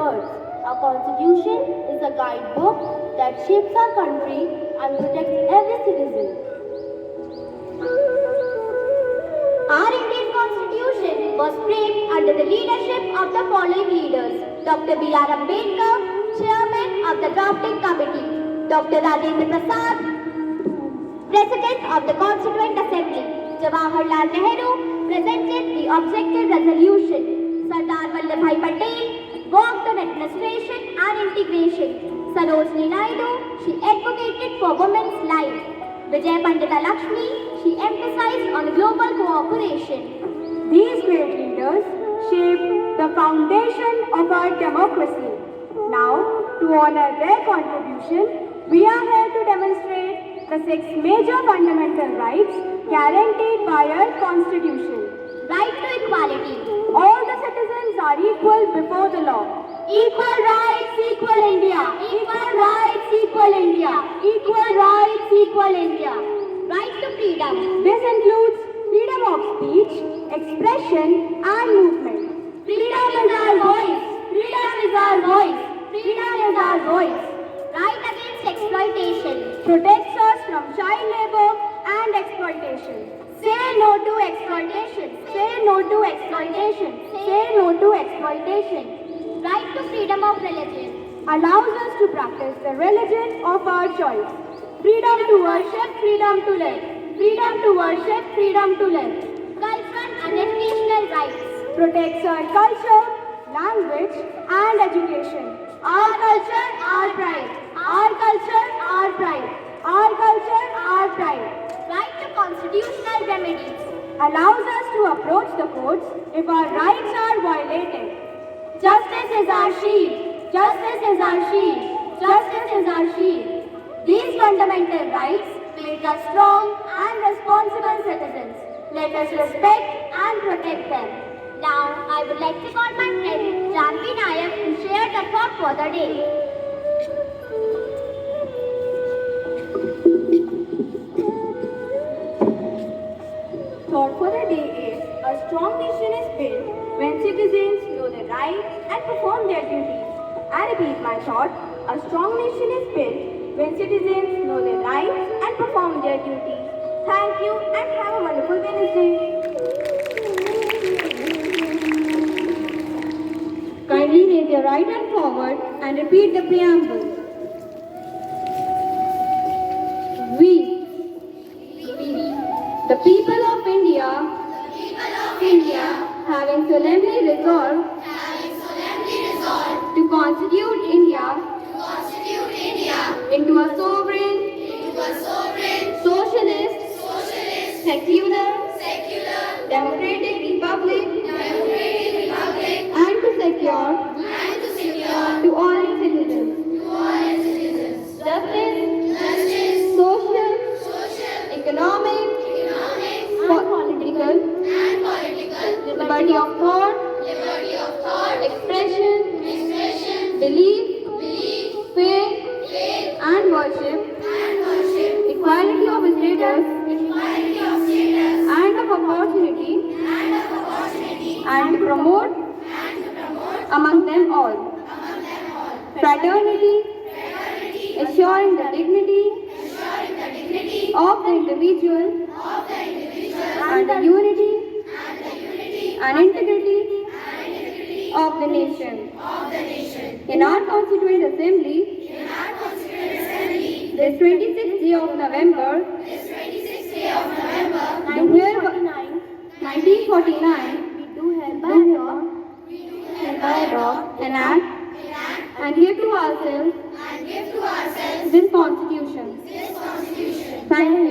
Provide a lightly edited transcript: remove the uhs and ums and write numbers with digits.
words. Our constitution is a guidebook that shapes our country and protects every citizen. Our Indian constitution was framed under the leadership of the following leaders: Dr. B.R. Ambedkar, Chairman of the Drafting Committee; Dr. Rajendra Prasad, President of the Constituent Assembly; Jawaharlal Nehru presented the objective resolution; Sardar Vallabhbhai Patel worked on administration and integration; Sarojini Naidu, she advocated for women's life; Vijay Pandita Lakshmi, she emphasized on global cooperation. These great leaders shaped the foundation of our democracy. Now, to honor their contribution, we are here to demonstrate the 6 major fundamental rights guaranteed by our Constitution. Right to equality. All the citizens are equal before the law. Equal rights, equal India. Equal rights, equal India. Equal rights, equal India. Right to freedom. This includes freedom of speech, expression and movement. Freedom is our voice. Freedom is our voice. Freedom is our voice. Right against exploitation. Protects us from child labor and exploitation. Say no to exploitation. Say no to exploitation. Say no to exploitation. Right to freedom of religion. Allows us to practice the religion of our choice. Freedom to worship, freedom to live. Freedom to worship, freedom to live. Cultural and educational rights. Protects our culture, language and education. Our culture, our pride. Our culture, our pride. Our culture, our pride. Right to constitutional remedies. Allows us to approach the courts if our rights are violated. Justice is our shield. Justice is our shield. Justice is our shield. These fundamental rights make us strong and responsible citizens. Let us respect and protect them. Now, I would like to call my friend Janvi Nayak to share the thought for the day. Thought for the day is: a strong nation is built when citizens know their rights and perform their duties. I repeat my thought: a strong nation is built when citizens know their rights and perform their duties. Thank you and have a wonderful Wednesday. Kindly raise your right hand forward and repeat the preamble. We, the people of India, having solemnly resolved to constitute India into a sovereign, socialist, secular, democratic republic, and to secure to all its citizens justice, social, economic, and political liberty of thought, expression, belief, faith, and worship, equality of status and of opportunity, and to promote among them all fraternity, ensuring the dignity of the individual and the unity and integrity of the nation. In our Constituent Assembly, this 26th day of November, the year 1949, We do hereby enact and give to ourselves this Constitution. Thank you.